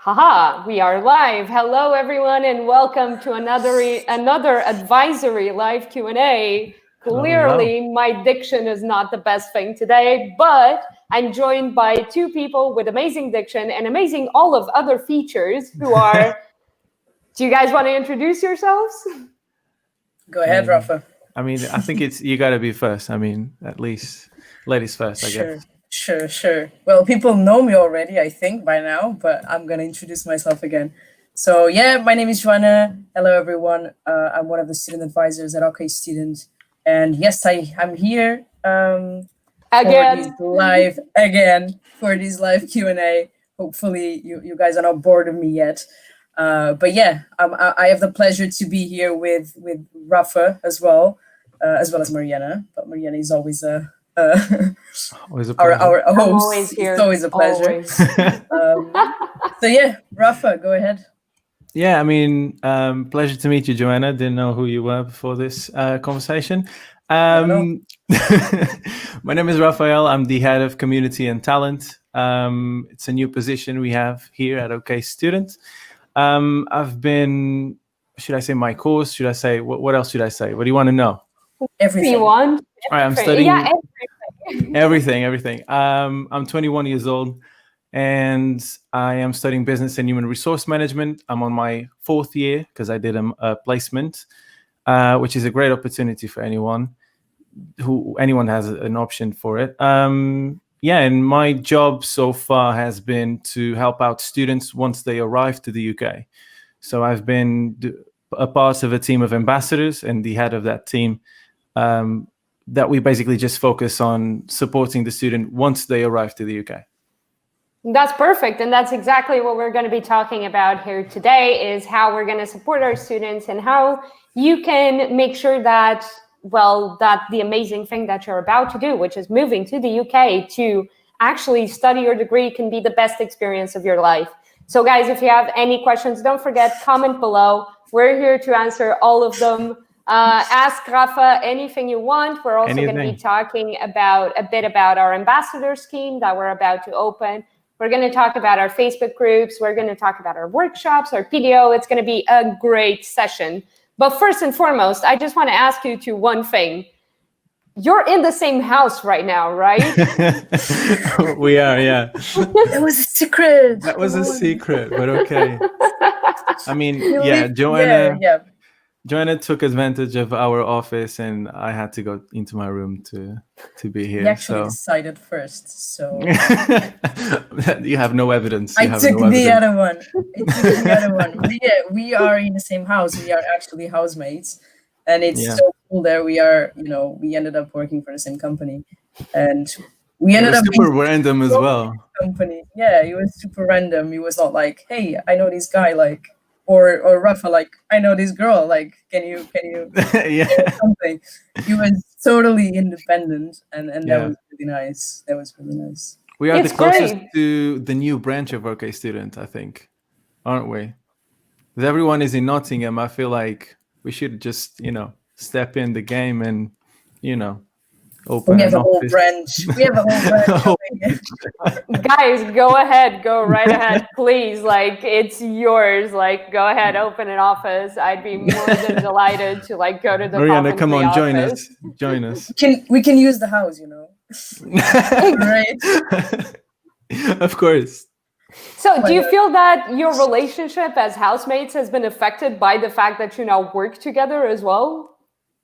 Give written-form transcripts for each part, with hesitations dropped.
Haha, we are live. Hello, everyone, and welcome to another advisory live Q&A. Hello. Clearly, my diction is not the best thing today, but I'm joined by two people with amazing diction and amazing all of other features who are... Do you guys want to introduce yourselves? Go ahead, Rafa. I think you got to be first. At least ladies first, I guess. Sure. Well, people know me already, I think, by now, but I'm going to introduce myself again. So, my name is Joana. Hello, everyone. I'm one of the student advisors at OK Student. And yes, I'm here again for this live Q&A. Hopefully, you guys are not bored of me yet. I have the pleasure to be here with Rafa as well as Mariana. But Mariana is always always a pleasure. our host. Always here. It's always a pleasure. Rafa, go ahead. Pleasure to meet you, Joana. Didn't know who you were before this conversation. My name is Rafael. I'm the head of community and talent. It's a new position we have here at OK Student. I've been, should I say my course? Should I say, what else should I say? What do you want to know? Everything. You want? All right, I'm studying everything. everything. I'm 21 years old and I am studying business and human resource management. I'm on my 4th year because I did a placement, which is a great opportunity for anyone has an option for it. And my job so far has been to help out students once they arrive to the UK. So I've been a part of a team of ambassadors and the head of that team that we basically just focus on supporting the student once they arrive to the UK. That's perfect. And that's exactly what we're going to be talking about here today, is how we're going to support our students and how you can make sure that the amazing thing that you're about to do, which is moving to the UK to actually study your degree, can be the best experience of your life. So guys, if you have any questions, don't forget, comment below. We're here to answer all of them. Ask Rafa anything you want. We're also going to be talking a bit about our ambassador scheme that we're about to open. We're going to talk about our Facebook groups. We're going to talk about our workshops, our PDO. It's going to be a great session. But first and foremost, I just want to ask you one thing. You're in the same house right now, right? We are, yeah. That was a secret. That was a secret, but okay. Joana took advantage of our office and I had to go into my room to be here. You actually decided first, so... You have no evidence. I took the other one. We are in the same house. We are actually housemates. And it's so cool there. We are, we ended up working for the same company. And we ended up super random as well. Company. Yeah, it was super random. It was not like, hey, I know this guy, like... Or Rafa, like, I know this girl, like, can you something? He was totally independent and that was really nice. We are the closest to the new branch of OK Student, I think, aren't we? Because everyone is in Nottingham. I feel like we should just, step in the game and, open We have a whole branch. Guys, go ahead. Go right ahead, please. Like, it's yours. Like, go ahead, open an office. I'd be more than delighted to go to the Mariana, come on, office. join us. We can use the house, Great. Of course. So do you feel that your relationship as housemates has been affected by the fact that you now work together as well?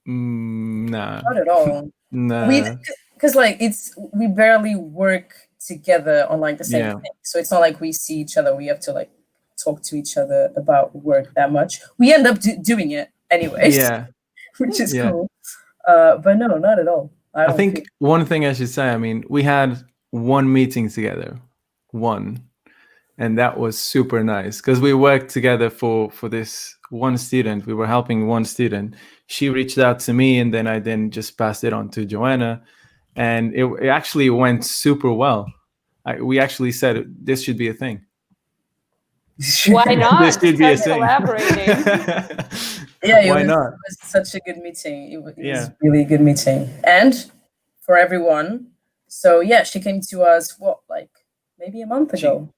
Nah. Not at all. Nah. Because we barely work together on the same thing. So it's not like we see each other. We have to talk to each other about work that much. We end up doing it anyways. Yeah. Which is cool. But no, not at all. I think one thing I should say, we had one meeting together. And that was super nice because we worked together for this one student. We were helping one student. She reached out to me and then I just passed it on to Joana. And it actually went super well. We actually said this should be a thing. Why not? This should be a thing. Collaborating. Why not? It was such a good meeting. It was really a good meeting. And for everyone, so she came to us, maybe a month ago?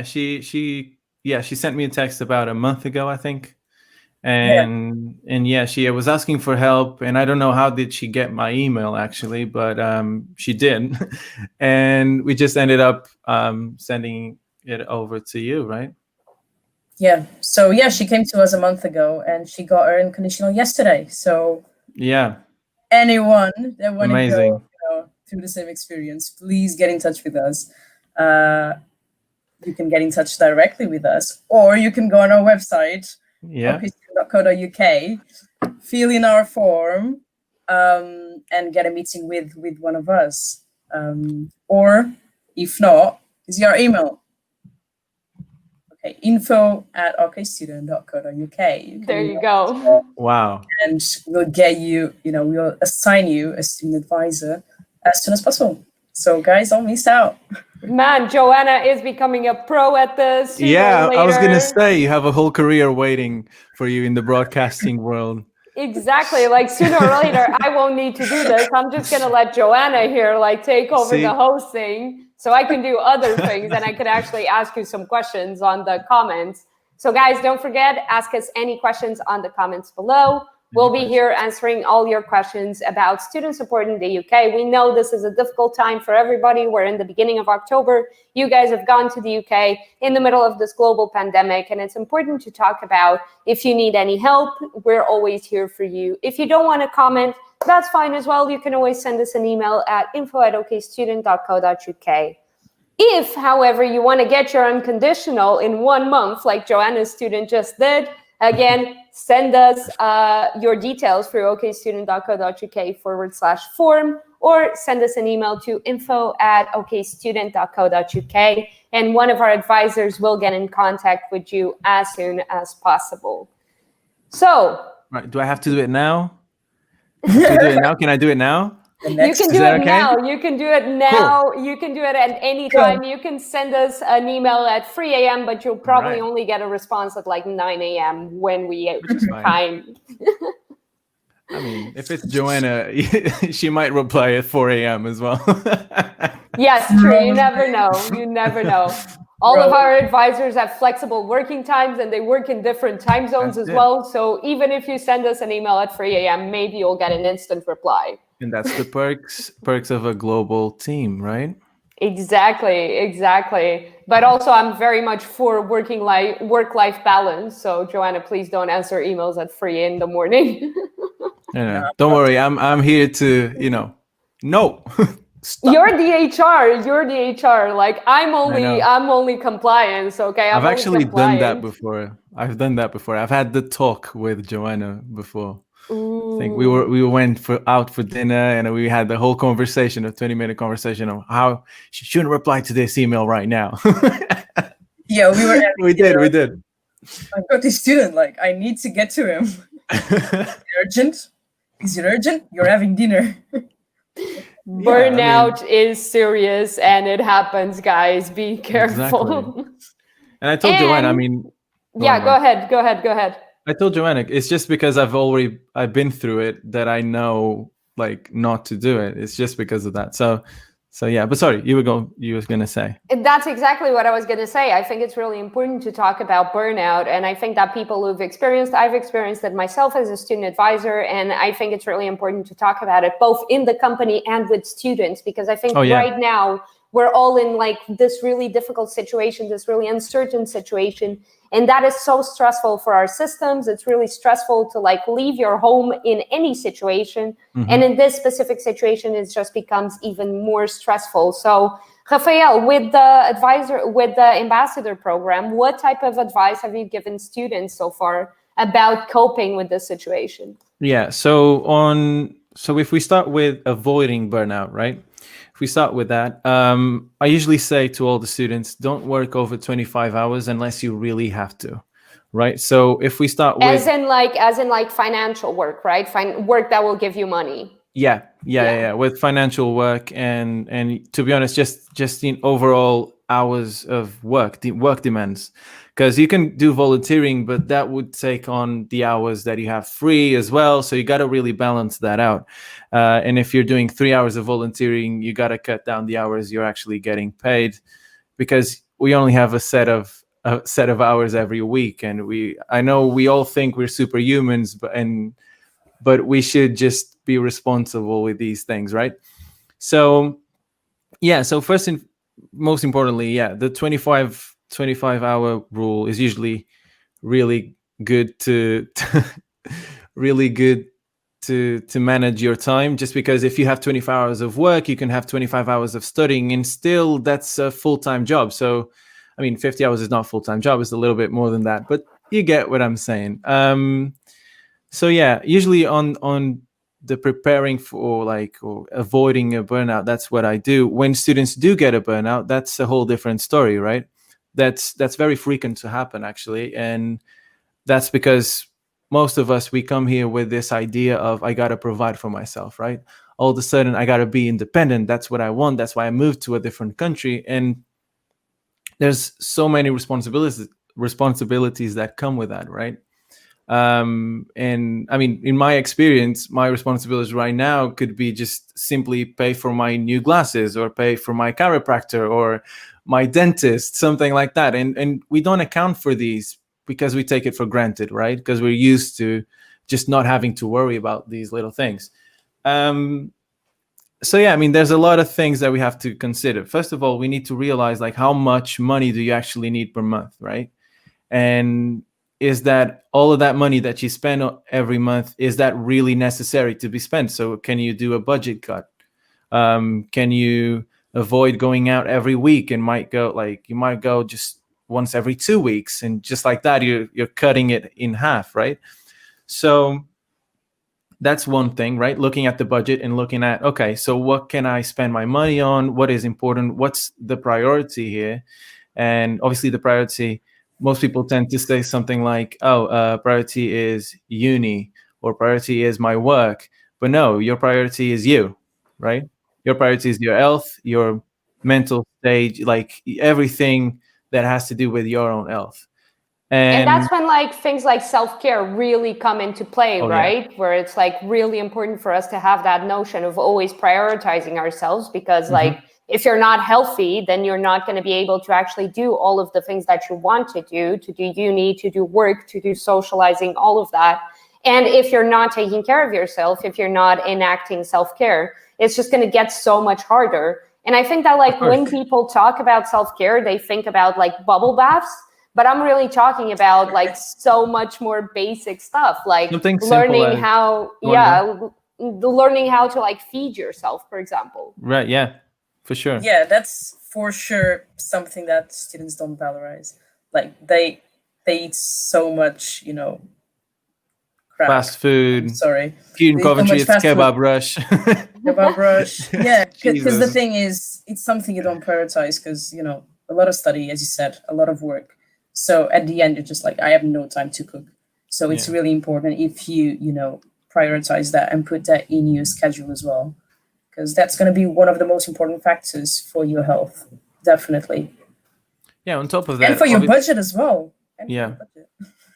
She she sent me a text about a month ago, I think. And yeah, she was asking for help, and I don't know how did she get my email actually, but she did. And we just ended up sending it over to you, right? Yeah. So yeah, she came to us a month ago, and she got her unconditional yesterday. So yeah, anyone that want to amazing. go through the same experience, please get in touch with us. You can get in touch directly with us, or you can go on our website, okstudent.co.uk, fill in our form, and get a meeting with one of us. Or if not, is your email. Okay, info@okstudent.co.uk. There you go. Wow. And we'll get you, we'll assign you a student advisor as soon as possible. So guys, don't miss out. Man, Joanna is becoming a pro at this. Yeah, I was going to say, you have a whole career waiting for you in the broadcasting world. Exactly. Like sooner or later, I won't need to do this. I'm just going to let Joanna here take over the hosting so I can do other things and I could actually ask you some questions on the comments. So guys, don't forget, ask us any questions on the comments below. We'll be here answering all your questions about student support in the UK. We know this is a difficult time for everybody. We're in the beginning of October. You guys have gone to the UK in the middle of this global pandemic, and it's important to talk about if you need any help. We're always here for you. If you don't want to comment, that's fine as well. You can always send us an email at info@okstudent.co.uk. If, however, you want to get your unconditional in 1 month, like Joanna's student just did, again, send us your details through okstudent.co.uk/form, or send us an email to info@okstudent.co.uk, and one of our advisors will get in contact with you as soon as possible. So, right, do I have to do it now? Do I do it now? Can I do it now? You can do it now. You can do it now. Cool. You can do it at any time. Cool. You can send us an email at 3 a.m., but you'll probably only get a response at 9 a.m. when we time. I mean, if it's Joanna, she might reply at 4 a.m. as well. Yes, true. You never know. You never know. All of our advisors have flexible working times, and they work in different time zones as well. So even if you send us an email at 3 a.m., maybe you'll get an instant reply. And that's the perks of a global team, right? Exactly. But also, I'm very much for work-life balance. So, Joanna, please don't answer emails at 3 in the morning. Don't worry. I'm here to, no. Stop. You're the HR. I'm only compliance. Okay. I've actually done that before. I've had the talk with Joanna before. Ooh. I think we went out for dinner, and we had the whole conversation, a 20-minute conversation of how she shouldn't reply to this email right now. Yeah, we did. I've got this student, I need to get to him. Urgent? Is it urgent? You're having dinner. Burnout is serious, and it happens, guys. Be careful. Exactly. And I told Joanna, go ahead. I told Joanna, it's just because I've been through it that I know not to do it. It's just because of that. So yeah, but sorry, you were going to say. That's exactly what I was going to say. I think it's really important to talk about burnout. And I think that people I've experienced it myself as a student advisor. And I think it's really important to talk about it both in the company and with students, because I think right now we're all in this really difficult situation, this really uncertain situation. And that is so stressful for our systems. It's really stressful to like leave your home in any situation. Mm-hmm. And in this specific situation, it just becomes even more stressful. So Rafael, with the ambassador program, what type of advice have you given students so far about coping with this situation? Yeah, so if we start with avoiding burnout, right? If we start with that, I usually say to all the students, don't work over 25 hours unless you really have to, right? So if we start with as in financial work, right? Work that will give you money. Yeah. With financial work and to be honest, just in overall hours of work, the work demands. Because you can do volunteering, but that would take on the hours that you have free as well. So you got to really balance that out. And if you're doing 3 hours of volunteering, you got to cut down the hours you're actually getting paid, because we only have a set of a set of hours every week. And I know we all think we're superhumans, but we should just be responsible with these things, right? So yeah, so first and most importantly, yeah, the 25 hour rule is usually really good to really good to manage your time, just because if you have 25 hours of work, you can have 25 hours of studying, and still that's a full-time job. So I mean, 50 hours is not a full-time job, it's a little bit more than that, but you get what I'm saying. So yeah, usually on the preparing for or avoiding a burnout, that's what I do. When students do get a burnout, that's a whole different story, right? That's very frequent to happen, actually. And that's because most of us, we come here with this idea of, I got to provide for myself, right? All of a sudden I got to be independent. That's what I want. That's why I moved to a different country. And there's so many responsibilities that come with that, right? And I mean, in my experience, my responsibilities right now could be just simply pay for my new glasses, or pay for my chiropractor, or my dentist, something like that. And we don't account for these because we take it for granted, right? Because we're used to just not having to worry about these little things. So yeah, I mean, there's a lot of things that we have to consider. First of all, we need to realize, like, how much money do you actually need per month, right? And is that all of that money that you spend every month, is that really necessary to be spent? So can you do a budget cut? Can you avoid going out every week, and you might go just once every 2 weeks, and just like that, you're cutting it in half, right? So that's one thing, right? Looking at the budget and looking at, okay, so what can I spend my money on? What is important? What's the priority here? And obviously the priority, most people tend to say something like, priority is uni, or priority is my work. But no, your priority is you, right? Your priority is your health, your mental state, like everything that has to do with your own health. And that's when like things like self-care really come into play, right? Yeah. Where it's like really important for us to have that notion of always prioritizing ourselves, because like if you're not healthy, then you're not going to be able to actually do all of the things that you want to do uni, to do work, to do socializing, all of that. And if you're not taking care of yourself, if you're not enacting self-care, it's just going to get so much harder. And I think that like when people talk about self-care, they think about like bubble baths. But I'm really talking about like so much more basic stuff, like learning how to like feed yourself, for example. Right. Yeah, for sure. Yeah, that's for sure something that students don't valorize. Like they eat so much, crap. Fast food. I'm sorry. Here in Coventry, it's kebab rush. Kebab rush. Yeah, because the thing is, it's something you don't prioritize, because, a lot of study, as you said, a lot of work. So at the end, you're just like, I have no time to cook. So it's really important if you, prioritize that and put that in your schedule as well, because that's going to be one of the most important factors for your health. Definitely. Yeah. On top of that, and for your budget as well. Yeah.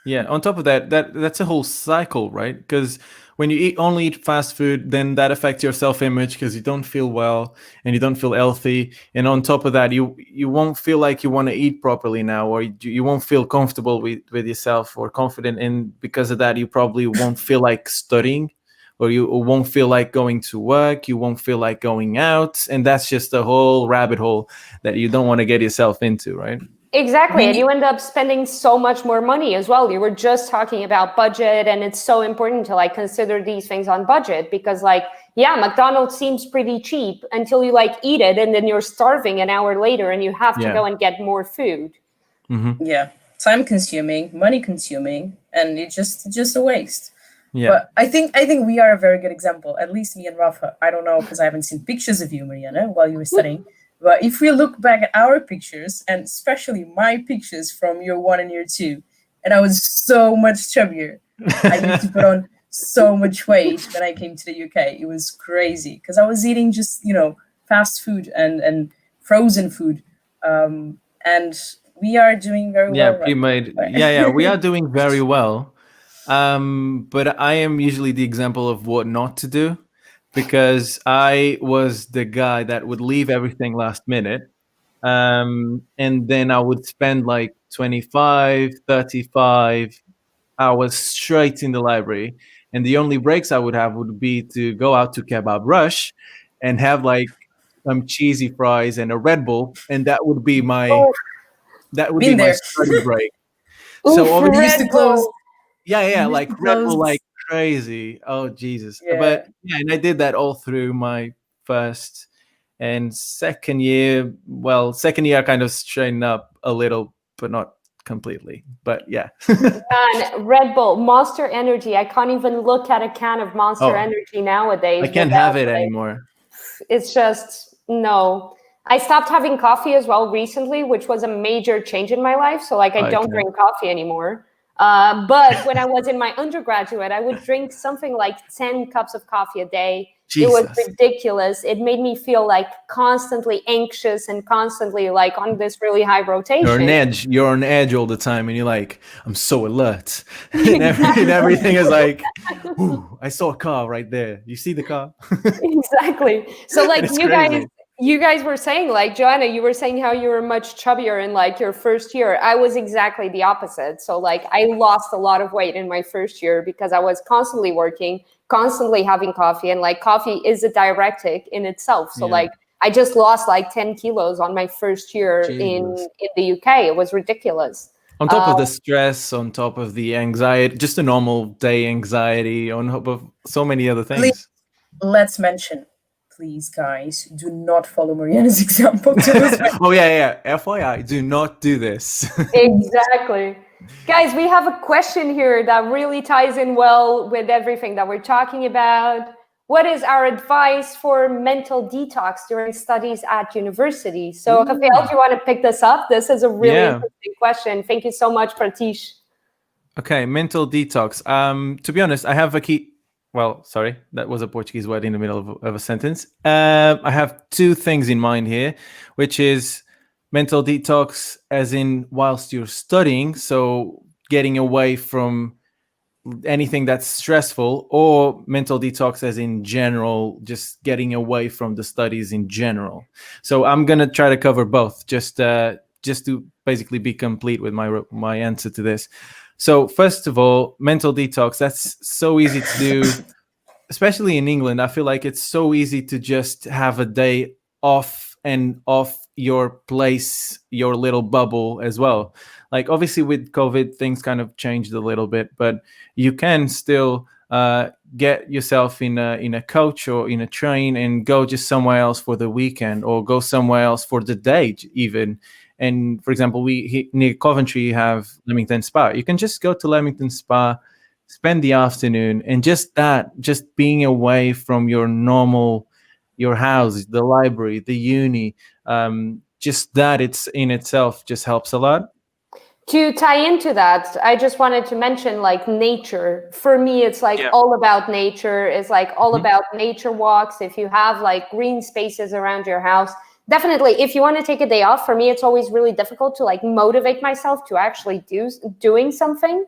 Yeah. On top of that, that's a whole cycle, right? Because when you only eat fast food, then that affects your self-image, because you don't feel well and you don't feel healthy. And on top of that, you won't feel like you want to eat properly now, or you won't feel comfortable with yourself or confident. And because of that, you probably won't feel like studying, or you won't feel like going to work. You won't feel like going out. And that's just a whole rabbit hole that you don't want to get yourself into, right? Exactly. And you end up spending so much more money as well. You were just talking about budget, and it's so important to like consider these things on budget, because like, yeah, McDonald's seems pretty cheap until you like eat it, and then you're starving an hour later and you have to go and get more food. Yeah. Time consuming, money consuming, and it's just a waste. Yeah. But I think we are a very good example, at least me and Rafa. I don't know, because I haven't seen pictures of you, Mariana, while you were studying. But if we look back at our pictures, and especially my pictures from year 1 and year 2, and I was so much chubbier. I used to put on so much weight when I came to the UK. It was crazy, because I was eating just, fast food and frozen food. And we are doing very well. We are doing very well. But I am usually the example of what not to do, because I was the guy that would leave everything last minute. And then I would spend like 25, 35 hours straight in the library. And the only breaks I would have would be to go out to Kebab Rush and have like some cheesy fries and a Red Bull, and that would be my Oh, Been there. study break. oof, So obviously, used to Red close. Bull. yeah, Used like to Red Bull close. like crazy. Oh Jesus. Yeah. But yeah, and I did that all through my first and second year. Well, second year I kind of straightened up a little, but not completely. But yeah. Man, Red Bull, Monster Energy. I can't even look at a can of Monster Oh, Energy nowadays. I can't have it anymore. It's just, no. I stopped having coffee as well recently, which was a major change in my life. So like I don't Okay. drink coffee anymore. But when I was in my undergraduate, I would drink something like 10 cups of coffee a day. It was Jesus. ridiculous. It made me feel like constantly anxious and constantly like on this really high rotation. You're on edge all the time, and you're like, I'm so alert. And everything is like, ooh, I saw a car right there. You see the car? Exactly. So like It's you crazy. guys were saying, like Joanna, you were saying how you were much chubbier in like your first year. I was exactly the opposite. So like I lost a lot of weight in my first year because I was constantly working, constantly having coffee, and like coffee is a diuretic in itself. So Yeah. like I just lost like 10 kilos on my first year Jesus. in the UK. It was ridiculous. On top of the stress, on top of the anxiety, just a normal day anxiety, on top of so many other things. Please, let's mention, please, guys, do not follow Mariana's example. To lose weight. Oh yeah. FYI, do not do this. Exactly. Guys, we have a question here that really ties in well with everything that we're talking about. What is our advice for mental detox during studies at university? So, Rafael, do you want to pick this up? This is a really interesting question. Thank you so much, Pratish. Okay, mental detox. To be honest, I have a key. Well, sorry, that was a Portuguese word in the middle of a sentence. I have two things in mind here, which is mental detox as in whilst you're studying, so getting away from anything that's stressful, or mental detox as in general, just getting away from the studies in general. So I'm gonna try to cover both, just to basically be complete with my answer to this. So first of all, mental detox, that's so easy to do, especially in England. I feel like it's so easy to just have a day off and off your place, your little bubble as well. Like obviously with COVID, things kind of changed a little bit, but you can still get yourself in a coach or in a train and go just somewhere else for the weekend, or go somewhere else for the day even. And for example, near Coventry have Leamington Spa. You can just go to Leamington Spa, spend the afternoon, and just being away from your house, the library, the uni, just that it's in itself just helps a lot. To tie into that, I just wanted to mention like nature. For me, it's like all about nature. It's like all about nature walks. If you have like green spaces around your house, definitely. If you want to take a day off, for me, it's always really difficult to like motivate myself to actually doing something.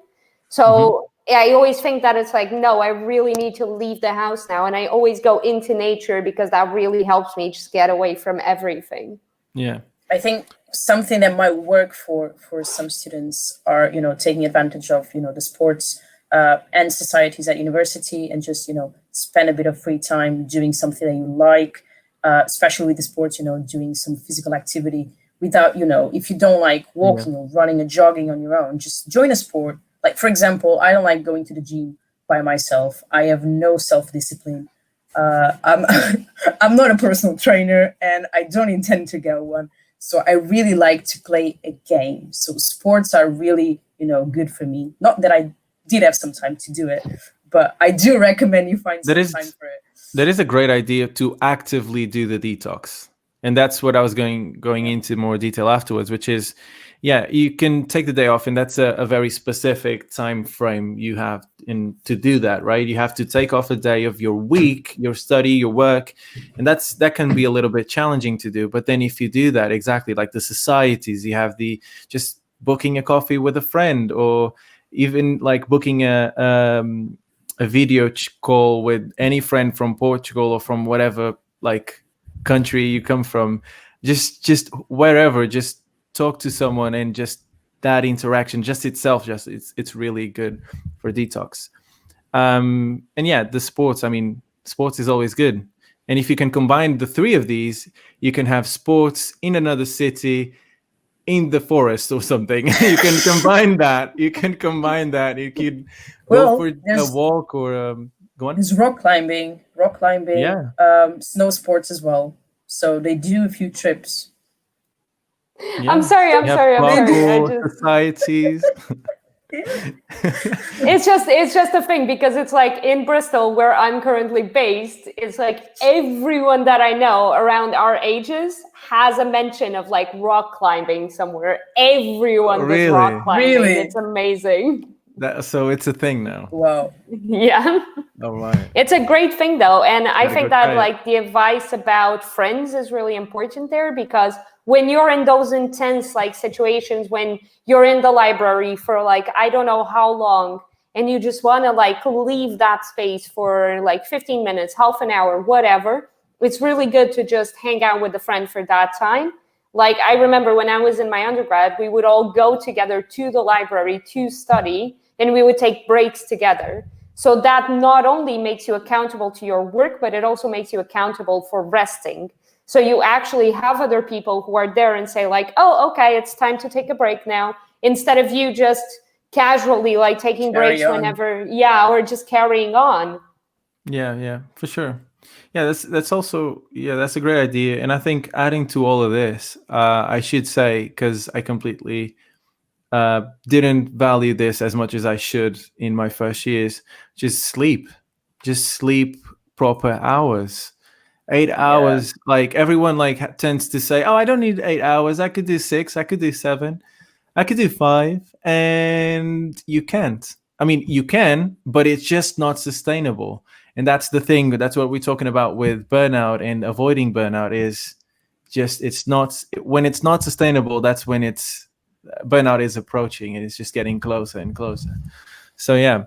So I always think that it's like, no, I really need to leave the house now. And I always go into nature because that really helps me just get away from everything. Yeah. I think something that might work for some students are, taking advantage of, the sports and societies at university, and just, spend a bit of free time doing something that you like, especially with the sports, doing some physical activity without, if you don't like walking or running or jogging on your own, just join a sport. Like, for example, I don't like going to the gym by myself. I have no self-discipline. I'm not a personal trainer, and I don't intend to get one. So I really like to play a game. So sports are really, good for me. Not that I did have some time to do it, but I do recommend you find some time for it. That is a great idea, to actively do the detox. And that's what I was going into more detail afterwards, which is, you can take the day off, and that's a very specific time frame you have to do that, right? You have to take off a day of your week, your study, your work, and that can be a little bit challenging to do. But then if you do that, exactly like the societies, you have just booking a coffee with a friend, or even like booking a video call with any friend from Portugal or from whatever like country you come from. just wherever, just talk to someone, and just that interaction just itself, just it's really good for detox. And yeah, the sports, I mean, sports is always good. And if you can combine the three of these, you can have sports in another city, in the forest or something. You can combine that. You can combine that. You could go Well, for a there's walk or go on. there's rock climbing, Yeah. snow sports as well. So they do a few trips. Yeah. I'm sorry. You have I parkour just societies. it's just a thing, because it's like in Bristol, where I'm currently based, it's like everyone that I know around our ages has a mention of like rock climbing somewhere. Everyone does rock Really? climbing. Really? It's amazing. So it's a thing now. Wow. Yeah. All right. It's a great thing though. And I Gotta think go that try it. like the advice about friends is really important there, because when you're in those intense like situations, when you're in the library for like, I don't know how long, and you just want to like leave that space for like 15 minutes, half an hour, whatever, it's really good to just hang out with a friend for that time. Like I remember when I was in my undergrad, we would all go together to the library to study, and we would take breaks together. So that not only makes you accountable to your work, but it also makes you accountable for resting. So you actually have other people who are there and say like, oh, okay, it's time to take a break now, instead of you just casually like taking breaks whenever, or just carrying on. Yeah, for sure. Yeah, that's also, yeah, that's a great idea. And I think adding to all of this, I should say, because I completely didn't value this as much as I should in my first years, just sleep proper hours. 8 hours, like everyone like tends to say, oh, I don't need 8 hours, I could do 6, I could do 7, I could do 5. And you can't. I mean, you can, but it's just not sustainable. And that's the thing. That's what we're talking about with burnout and avoiding burnout, is just, it's not, when it's not sustainable, that's when it's, burnout is approaching, and it's just getting closer and closer. So yeah.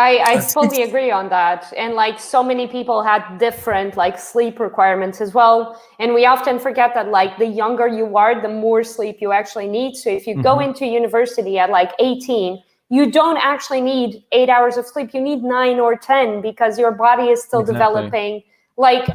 I fully agree on that. And like so many people had different like sleep requirements as well. And we often forget that like the younger you are, the more sleep you actually need. So if you go into university at like 18, you don't actually need 8 hours of sleep. You need 9 or 10, because your body is still developing. Like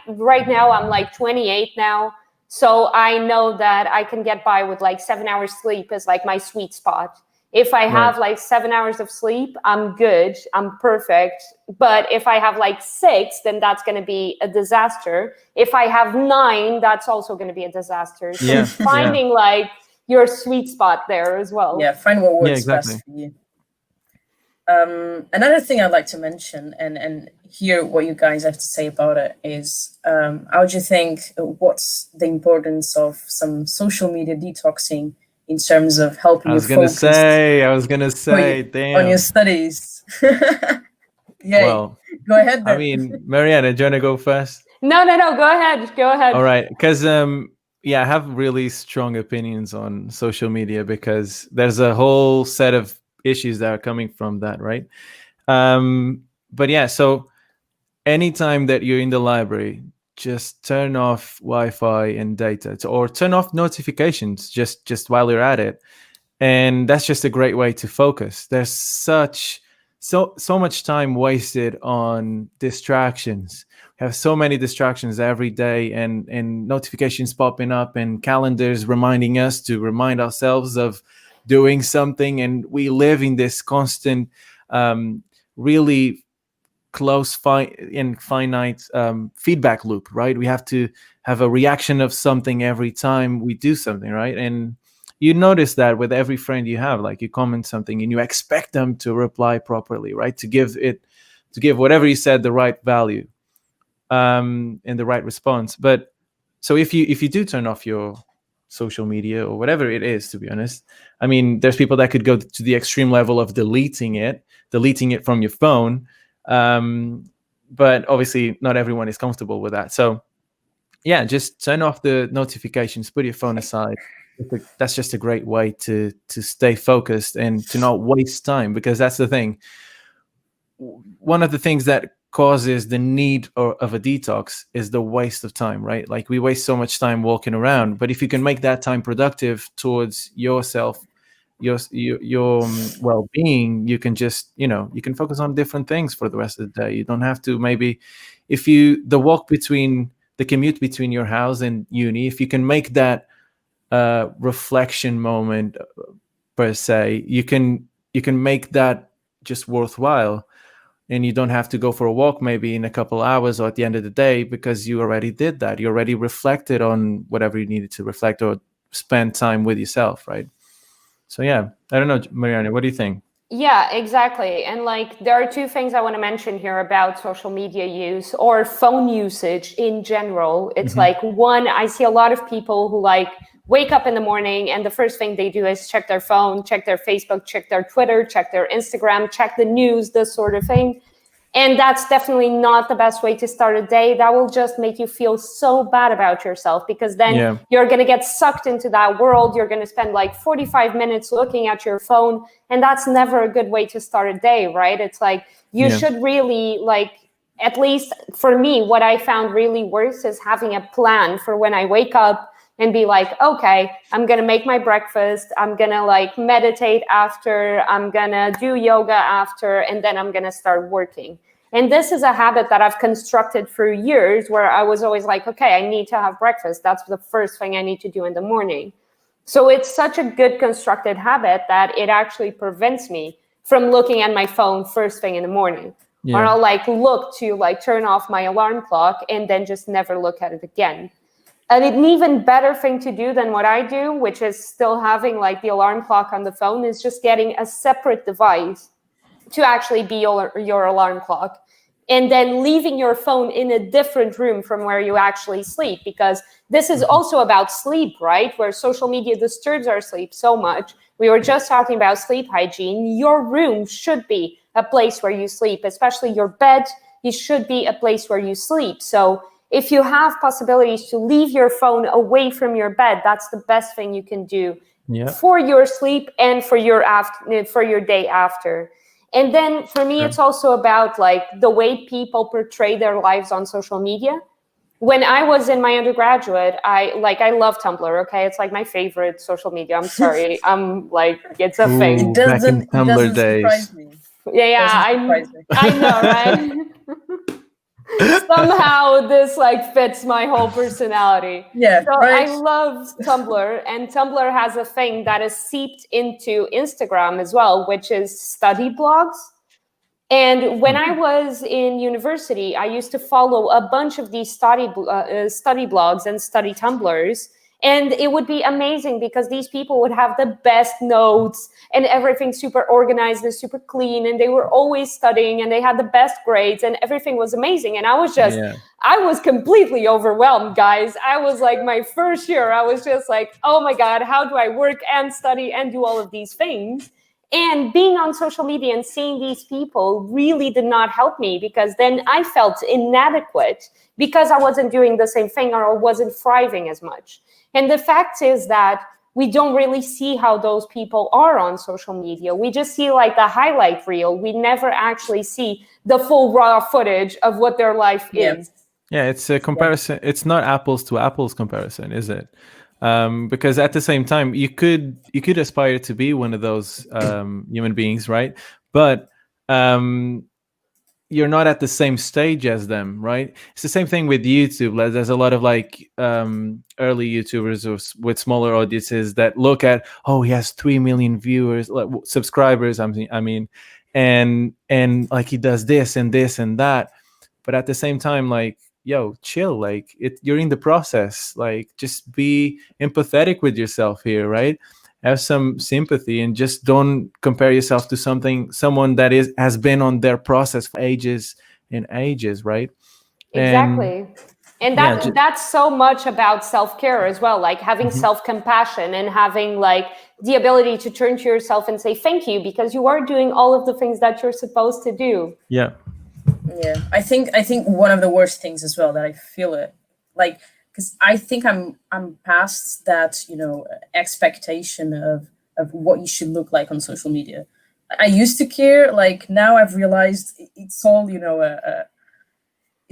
right now, I'm like 28 now. So I know that I can get by with like 7 hours sleep is like my sweet spot. If I have like 7 hours of sleep, I'm good, I'm perfect. But if I have like 6, then that's going to be a disaster. If I have 9, that's also going to be a disaster. So finding like your sweet spot there as well. Yeah, find what works best for you. Another thing I'd like to mention and hear what you guys have to say about it is, how do you think, what's the importance of some social media detoxing in terms of helping you focus? I was gonna say, damn. On your studies. Well, go ahead then. I mean, Mariana, do you want to go first? No, go ahead. All right, because I have really strong opinions on social media, because there's a whole set of issues that are coming from that, right? But yeah, so anytime that you're in the library, just turn off Wi-Fi and data, or turn off notifications just while you're at it. And that's just a great way to focus. There's so much time wasted on distractions. We have so many distractions every day, and notifications popping up, and calendars reminding us to remind ourselves of doing something. And we live in this constant, really close finite feedback loop, right? We have to have a reaction of something every time we do something, right? And you notice that with every friend you have, like you comment something and you expect them to reply properly, right? To give whatever you said the right value, and the right response. But so if you do turn off your social media or whatever it is, to be honest, I mean, there's people that could go to the extreme level of deleting it from your phone. But obviously not everyone is comfortable with that. So yeah, just turn off the notifications, put your phone aside. That's just a great way to stay focused and to not waste time, because that's the thing. One of the things that causes the need of a detox is the waste of time, right? Like we waste so much time walking around, but if you can make that time productive towards yourself, your well-being, you can just, you can focus on different things for the rest of the day. You don't have to, maybe if the commute between your house and uni, if you can make that reflection moment per se, you can make that just worthwhile, and you don't have to go for a walk maybe in a couple hours or at the end of the day, because you already did that. You already reflected on whatever you needed to reflect, or spend time with yourself, right? So yeah, I don't know, Mariana, what do you think? Yeah, exactly. And like, there are two things I want to mention here about social media use or phone usage in general. It's like, one, I see a lot of people who like wake up in the morning and the first thing they do is check their phone, check their Facebook, check their Twitter, check their Instagram, check the news, this sort of thing. And that's definitely not the best way to start a day. That will just make you feel so bad about yourself, because then you're going to get sucked into that world. You're going to spend like 45 minutes looking at your phone. And that's never a good way to start a day, right? It's like, you should really, like, at least for me, what I found really works is having a plan for when I wake up and be like, okay, I'm going to make my breakfast. I'm going to like meditate after, I'm going to do yoga after, and then I'm going to start working. And this is a habit that I've constructed for years, where I was always like, okay, I need to have breakfast. That's the first thing I need to do in the morning. So it's such a good constructed habit that it actually prevents me from looking at my phone first thing in the morning. Or I'll like look to like turn off my alarm clock and then just never look at it again. And an even better thing to do than what I do, which is still having like the alarm clock on the phone, is just getting a separate device to actually be your alarm clock, and then leaving your phone in a different room from where you actually sleep, because this is also about sleep, right? Where social media disturbs our sleep so much. We were just talking about sleep hygiene. Your room should be a place where you sleep, especially your bed. It should be a place where you sleep. So if you have possibilities to leave your phone away from your bed, that's the best thing you can do for your sleep and for your day after. And then for me, it's also about like the way people portray their lives on social media. When I was in my undergraduate, I love Tumblr. Okay, it's like my favorite social media. I'm sorry, I'm like, it's a thing. It doesn't surprise me. Yeah, I know, right? Somehow this like fits my whole personality. Yeah, so right. I love Tumblr, and Tumblr has a thing that is seeped into Instagram as well, which is study blogs. And when I was in university, I used to follow a bunch of these study blogs and study Tumblrs. And it would be amazing because these people would have the best notes and everything super organized and super clean. And they were always studying and they had the best grades and everything was amazing. And I was just, I was completely overwhelmed, guys. I was like, my first year, I was just like, oh my God, how do I work and study and do all of these things? And being on social media and seeing these people really did not help me, because then I felt inadequate because I wasn't doing the same thing or wasn't thriving as much. And the fact is that we don't really see how those people are on social media. We just see like the highlight reel. We never actually see the full raw footage of what their life is. Yeah, it's a comparison. It's not apples to apples comparison, is it? Because at the same time, you could aspire to be one of those human beings, right? But you're not at the same stage as them, right? It's the same thing with YouTube. There's a lot of like early YouTubers with smaller audiences that look at, oh, he has 3 million viewers, subscribers. I mean, and like he does this and this and that. But at the same time, like, yo, chill. Like you're in the process. Like just be empathetic with yourself here, right? Have some sympathy and just don't compare yourself to someone that has been on their process for ages and ages, right? Exactly. And that's so much about self-care as well, like having self-compassion and having like the ability to turn to yourself and say thank you, because you are doing all of the things that you're supposed to do. Yeah. I think one of the worst things as well that I feel it, like, because I think I'm past that, expectation of what you should look like on social media. I used to care, like now I've realized it's all,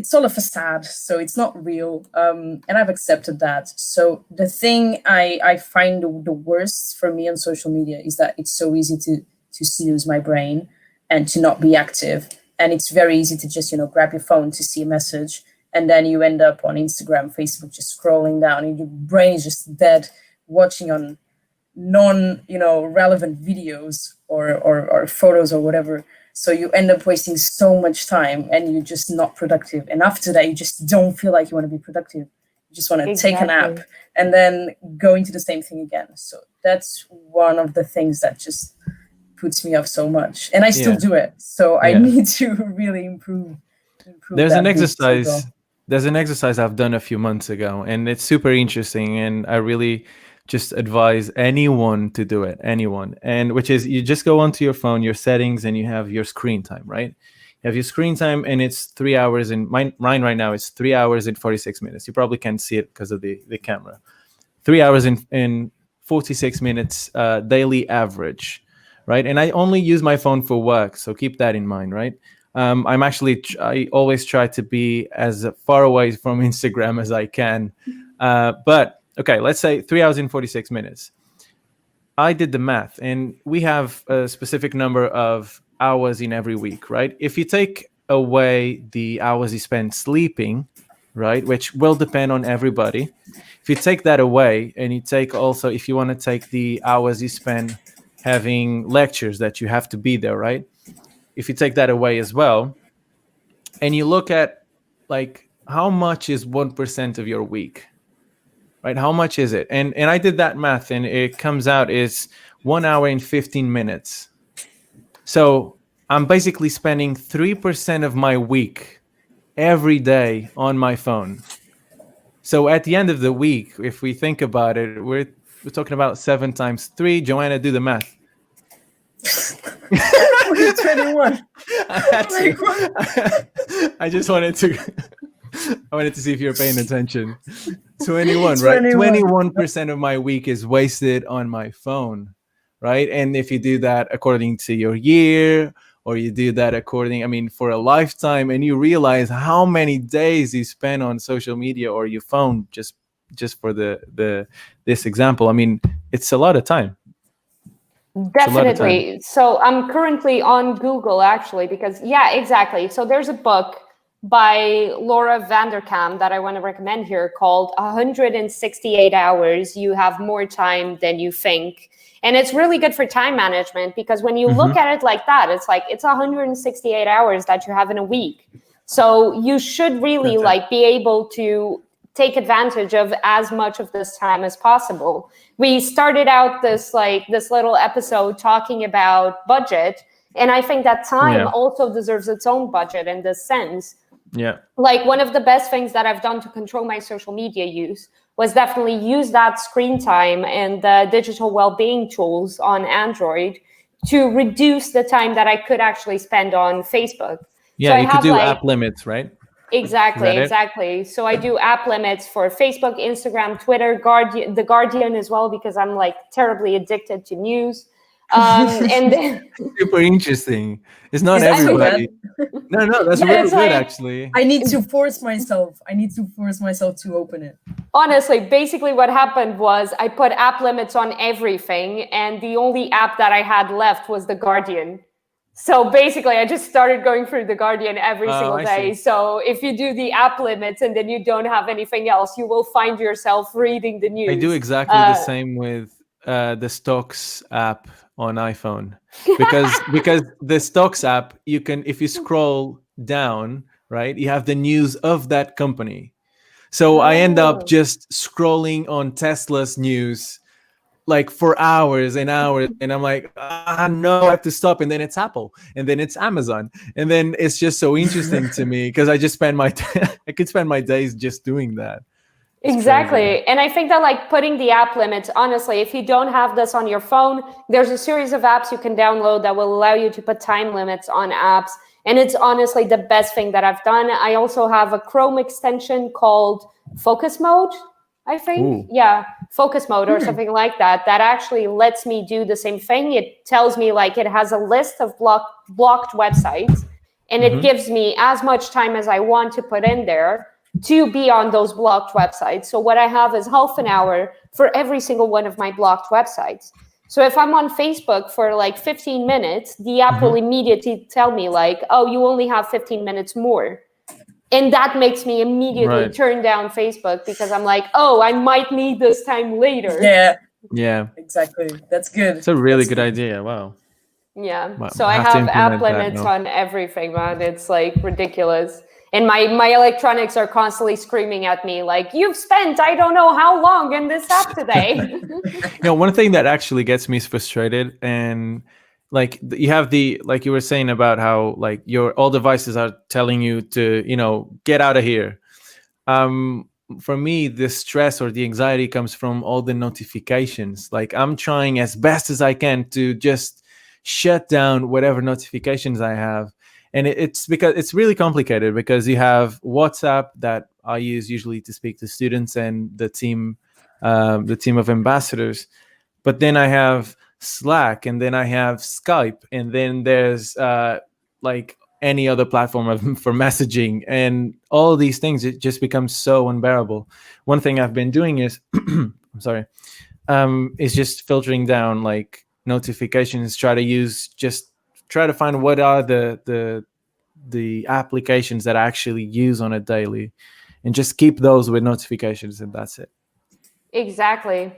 it's all a facade, so it's not real. And I've accepted that. So the thing I find the worst for me on social media is that it's so easy to seduce my brain and to not be active. And it's very easy to just, grab your phone to see a message. And then you end up on Instagram, Facebook, just scrolling down, and your brain is just dead, watching on relevant videos or photos or whatever. So you end up wasting so much time, and you're just not productive. And after that, you just don't feel like you want to be productive. You just want to take a nap and then go into the same thing again. So that's one of the things that just puts me off so much. And I still do it. So I need to really improve. There's an exercise. There's an exercise I've done a few months ago, and it's super interesting. And I really just advise anyone to do it, and which is you just go onto your phone, your settings, and you have your screen time, right? You have your screen time, and it's 3 hours, and mine right now is 3 hours and 46 minutes. You probably can't see it because of the camera. 3 hours and 46 minutes daily average, right? And I only use my phone for work, so keep that in mind, right? I always try to be as far away from Instagram as I can, but okay, let's say 3 hours and 46 minutes. I did the math, and we have a specific number of hours in every week, right? If you take away the hours you spend sleeping, right, which will depend on everybody. If you take that away, and you take also, if you want to take the hours you spend having lectures that you have to be there, right? If you take that away as well, and you look at like how much is 1% of your week, right? How much is it? And I did that math, and it comes out is 1 hour and 15 minutes. So I'm basically spending 3% of my week every day on my phone. So at the end of the week, if we think about it, we're talking about 7 times 3. Joanna, do the math. 21. I just wanted to I wanted to see if you're paying attention. 21, right? 21% of my week is wasted on my phone, right? And if you do that according to your year, or you do that for a lifetime, and you realize how many days you spend on social media or your phone, just for this example, it's a lot of time. Definitely. So I'm currently on Google, actually, because exactly. So there's a book by Laura Vanderkam that I want to recommend here called 168 Hours. You have more time than you think. And it's really good for time management, because when you look at it like that, it's like it's 168 hours that you have in a week. So you should really be able to take advantage of as much of this time as possible. We started out this little episode talking about budget, and I think that time also deserves its own budget in this sense. Yeah. Like, one of the best things that I've done to control my social media use was definitely use that screen time and the digital well-being tools on Android to reduce the time that I could actually spend on Facebook. Yeah, so you could do app limits, right? Exactly. So I do app limits for Facebook, Instagram, Twitter, The Guardian as well, because I'm terribly addicted to news. And then, super interesting. It's not everybody. No, that's really good, actually. I need to force myself to open it. Honestly, basically what happened was I put app limits on everything, and the only app that I had left was The Guardian. So basically, I just started going through The Guardian every single day. So if you do the app limits and then you don't have anything else, you will find yourself reading the news. I do exactly the same with the Stocks app on iPhone, because the Stocks app, you can, if you scroll down, right, you have the news of that company. So I end up just scrolling on Tesla's news for hours and hours, and I'm like, no, I have to stop. And then it's Apple, and then it's Amazon, and then it's just so interesting to me, because I just I could spend my days just doing that. Exactly. Crazy. And I think that putting the app limits, honestly, if you don't have this on your phone, there's a series of apps you can download that will allow you to put time limits on apps. And it's honestly the best thing that I've done. I also have a Chrome extension called Focus Mode, I think. Ooh. Yeah, Focus Mode or something like that actually lets me do the same thing. It tells me it has a list of blocked websites. and it gives me as much time as I want to put in there to be on those blocked websites. So what I have is half an hour for every single one of my blocked websites. So if I'm on Facebook for like 15 minutes, the app will immediately tell me like, oh, you only have 15 minutes more. And that makes me immediately turn down Facebook because I'm like, oh, I might need this time later. Yeah, exactly. That's good. It's a really good idea. Wow. Yeah. Wow. So I have app limits on everything, man. It's like ridiculous. And my electronics are constantly screaming at me like, you've spent I don't know how long in this app today. One thing that actually gets me frustrated, and like you have like you were saying about how like your all devices are telling you to, get out of here. For me, the stress or the anxiety comes from all the notifications. Like I'm trying as best as I can to just shut down whatever notifications I have. And it's because it's really complicated because you have WhatsApp that I use usually to speak to students and the team of ambassadors. But then I have Slack, and then I have Skype, and then there's like any other platform for messaging, and all of these things. It just becomes so unbearable. One thing I've been doing is, I'm sorry, is just filtering down like notifications. Try to find what are the applications that I actually use on a daily, and just keep those with notifications, and that's it. Exactly.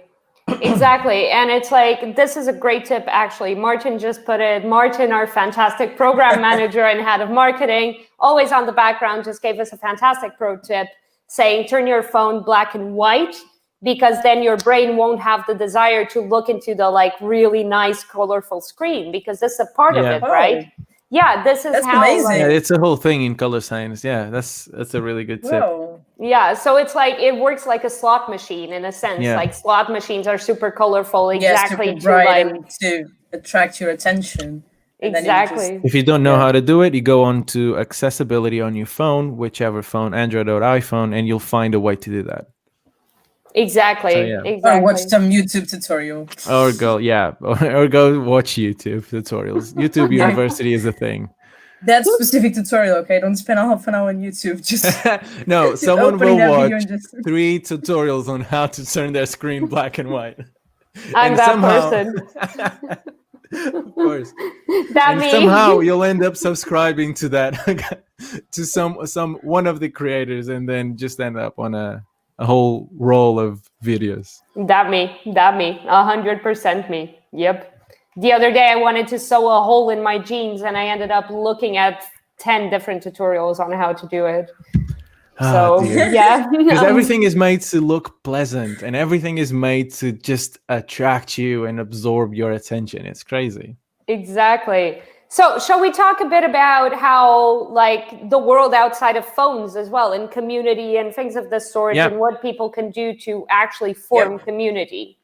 And it's like, this is a great tip, actually. Martin just put it. Martin, our fantastic program manager and head of marketing, always on the background, just gave us a fantastic pro tip saying, turn your phone black and white, because then your brain won't have the desire to look into the like really nice, colorful screen, because this is a part of it, right? Yeah, this is That's how amazing. like, it's a whole thing in color science. Yeah, that's a really good tip. Whoa. Yeah, so it's like it works like a slot machine in a sense. Yeah. Like slot machines are super colorful, exactly super bright to like and to attract your attention. exactly. If you don't know how to do it, you go on to accessibility on your phone, whichever phone, Android or iPhone, and you'll find a way to do that. Exactly. So, yeah. Exactly. Or watch some YouTube tutorial. Or go watch YouTube tutorials. YouTube University is a thing. That specific tutorial, okay? Don't spend a half an hour on YouTube. Just no, someone will watch just... 3 tutorials on how to turn their screen black and white. I'm that person. Of course. And somehow you'll end up subscribing to that to some one of the creators, and then just end up on a whole roll of videos. That me, 100% me. Yep. The other day I wanted to sew a hole in my jeans, and I ended up looking at 10 different tutorials on how to do it. Yeah. Because everything is made to look pleasant, and everything is made to just attract you and absorb your attention. It's crazy. Exactly. So shall we talk a bit about how like the world outside of phones as well, and community and things of this sort, and what people can do to actually form community?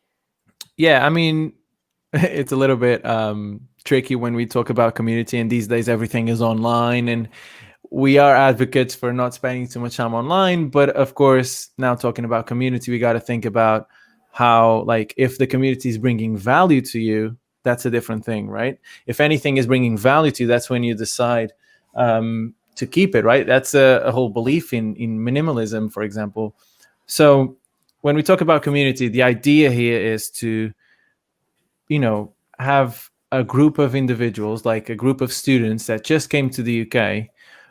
Yeah, I mean, it's a little bit tricky when we talk about community, and these days everything is online, and we are advocates for not spending too much time online. But of course, now talking about community, we got to think about how, like, if the community is bringing value to you, that's a different thing, right? If anything is bringing value to you, that's when you decide to keep it, right? That's a whole belief in minimalism, for example. So when we talk about community, the idea here is to, have a group of individuals, like a group of students that just came to the UK,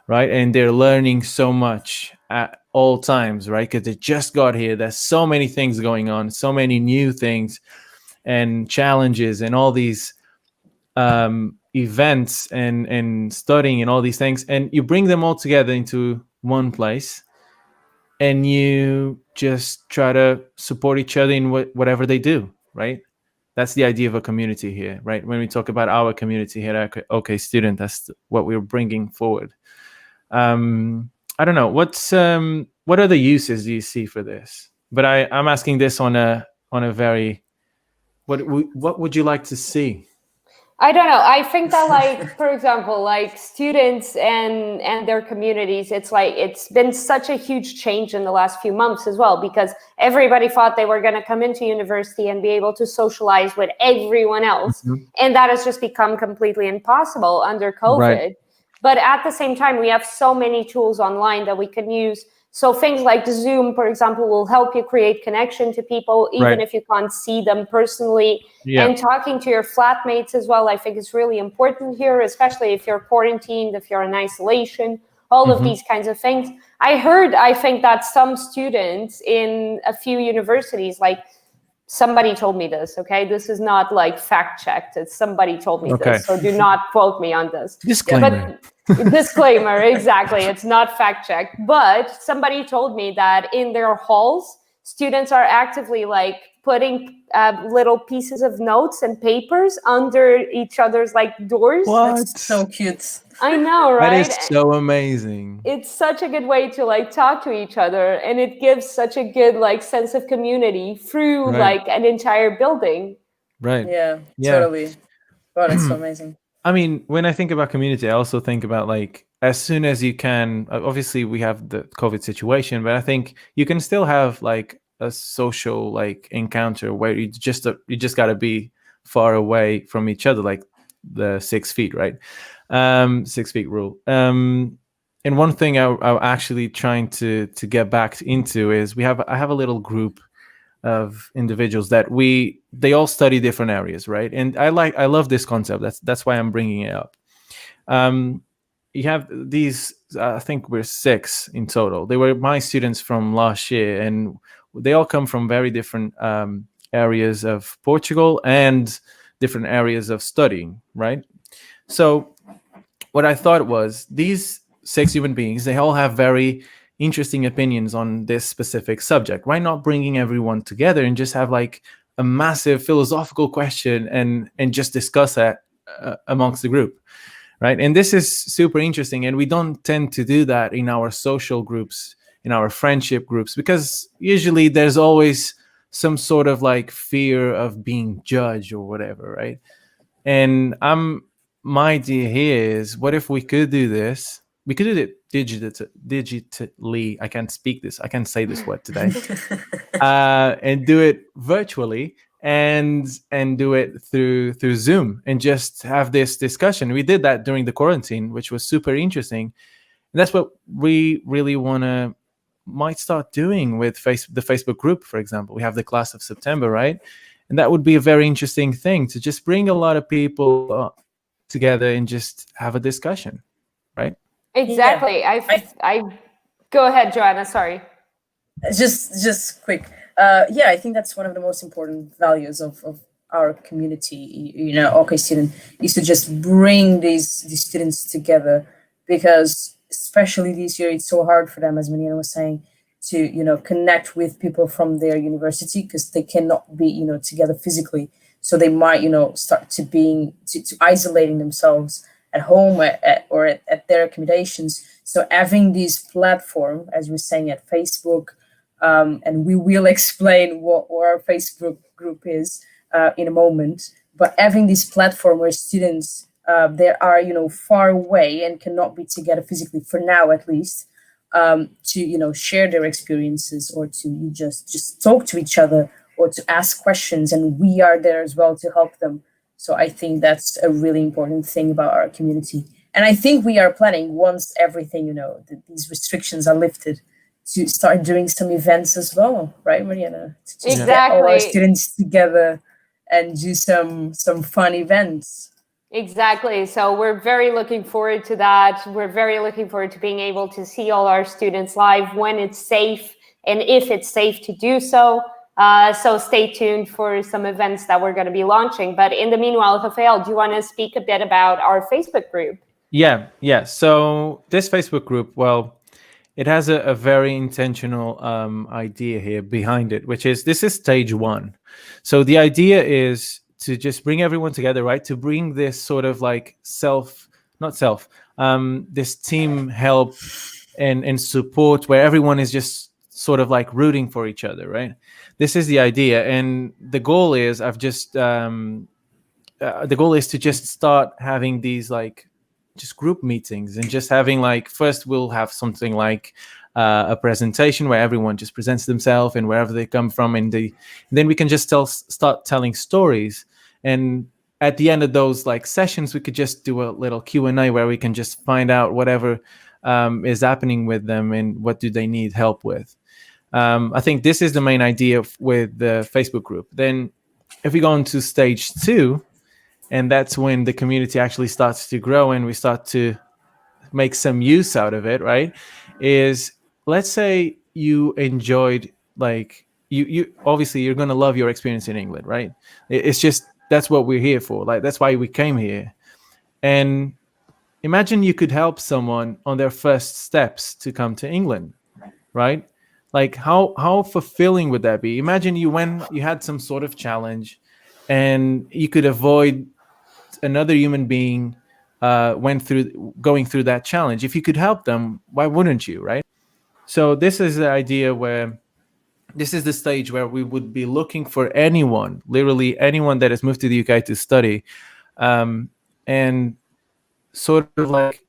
right? And they're learning so much at all times, right? Because they just got here. There's so many things going on, so many new things and challenges and all these events and studying and all these things. And you bring them all together into one place, and you just try to support each other in whatever they do, right? That's the idea of a community here, right? When we talk about our community here at OK Student, that's what we're bringing forward. I don't know, what other uses do you see for this? But I'm asking this on a very, what would you like to see? I don't know. I think that, like, for example, like students and their communities, it's like it's been such a huge change in the last few months as well, because everybody thought they were going to come into university and be able to socialize with everyone else. Mm-hmm. And that has just become completely impossible under COVID. Right. But at the same time, we have so many tools online that we can use. So things like Zoom, for example, will help you create connection to people, even if you can't see them personally. And talking to your flatmates as well, I think is really important here, especially if you're quarantined, if you're in isolation, all of these kinds of things. I think that some students in a few universities, like, somebody told me this, okay? This is not like fact checked. It's somebody told me this. So do not quote me on this. Disclaimer. But disclaimer, exactly. It's not fact checked. But somebody told me that in their halls, students are actively like putting little pieces of notes and papers under each other's like doors. What? That's so cute. I know, right? That is so amazing. It's such a good way to like talk to each other, and it gives such a good like sense of community through like an entire building. Right. Yeah, totally. God, it's so amazing. I mean, when I think about community, I also think about like as soon as you can, obviously we have the COVID situation, but I think you can still have like a social like encounter where you just got to be far away from each other, like the 6 feet, right? 6 feet rule. And one thing I'm actually trying to get back into is I have a little group of individuals that they all study different areas, right? And I love this concept. That's why I'm bringing it up. You have these, I think we're 6 in total. They were my students from last year, and they all come from very different areas of Portugal and different areas of studying, right? So what I thought was these 6 human beings, they all have very interesting opinions on this specific subject. Why not bringing everyone together and just have like a massive philosophical question and just discuss that amongst the group, right? And this is super interesting, and we don't tend to do that in our social groups, in our friendship groups, because usually there's always some sort of like fear of being judged or whatever, right? And my idea here is, what if we could do this? We could do it digitally. I can't speak this. I can't say this word today. And do it virtually and do it through Zoom and just have this discussion. We did that during the quarantine, which was super interesting. And that's what we really might start doing with the Facebook group, for example. We have the class of September, right? And that would be a very interesting thing, to just bring a lot of people together and just have a discussion, right? Exactly. Yeah. I go ahead, Joana. Sorry. Just quick. I think that's one of the most important values of our community. OK Student is to just bring these students together, because especially this year it's so hard for them, as Mariana was saying, to connect with people from their university, because they cannot be together physically. So they might start to isolating themselves at home or at their accommodations. So having this platform, as we're saying, at Facebook, and we will explain what our Facebook group is in a moment, but having this platform where students they are far away and cannot be together physically, for now at least, to share their experiences, or to just talk to each other, or to ask questions, and we are there as well to help them. So I think that's a really important thing about our community. And I think we are planning, once everything, these restrictions are lifted, to start doing some events as well, right, Mariana? To just get all our students together and do some fun events. Exactly. So we're very looking forward to that. We're very looking forward to being able to see all our students live when it's safe, and if it's safe to do so. So stay tuned for some events that we're going to be launching. But in the meanwhile, Rafael, do you want to speak a bit about our Facebook group? Yeah. So this Facebook group, well, it has a very intentional idea here behind it, which is, this is stage 1. So the idea is to just bring everyone together, right? To bring this sort of like this team help and support, where everyone is just sort of like rooting for each other, right? This is the idea, and the goal is to just start having these like just group meetings, and just having like, first we'll have something like a presentation where everyone just presents themselves and wherever they come from, and then we can just start telling stories. And at the end of those like sessions, we could just do a little Q&A where we can just find out whatever is happening with them and what do they need help with. I think this is the main idea with the Facebook group. Then if we go into stage 2, and that's when the community actually starts to grow and we start to make some use out of it, right? Is, let's say you enjoyed, like, you obviously you're going to love your experience in England, right? It's just, that's what we're here for. Like, that's why we came here. And imagine you could help someone on their first steps to come to England, right? Like, how fulfilling would that be? Imagine you had some sort of challenge and you could avoid another human being going through that challenge. If you could help them, why wouldn't you, right? So this is the idea where this is the stage where we would be looking for anyone, literally anyone that has moved to the UK to study, and sort of like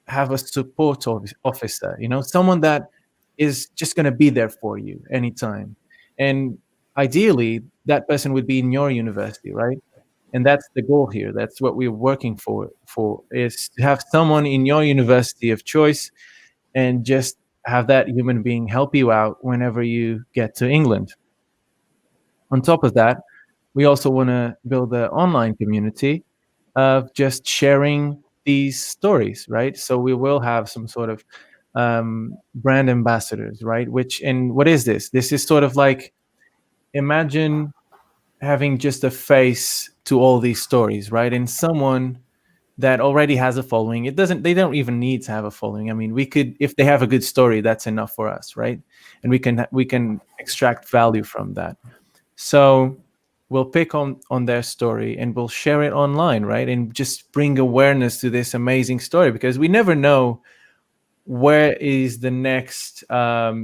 have a support officer, someone that is just going to be there for you anytime. And ideally, that person would be in your university, right? And that's the goal here. That's what we're working for is to have someone in your university of choice and just have that human being help you out whenever you get to England. On top of that, we also want to build an online community of just sharing these stories, right? So we will have some sort of brand ambassadors, right? What is this? This is sort of like, imagine having just a face to all these stories, right? And someone that already has a following. They don't even need to have a following. I mean, we could, if they have a good story, that's enough for us, right? And we can extract value from that. So we'll pick on their story and we'll share it online, right? And just bring awareness to this amazing story, because we never know where is the next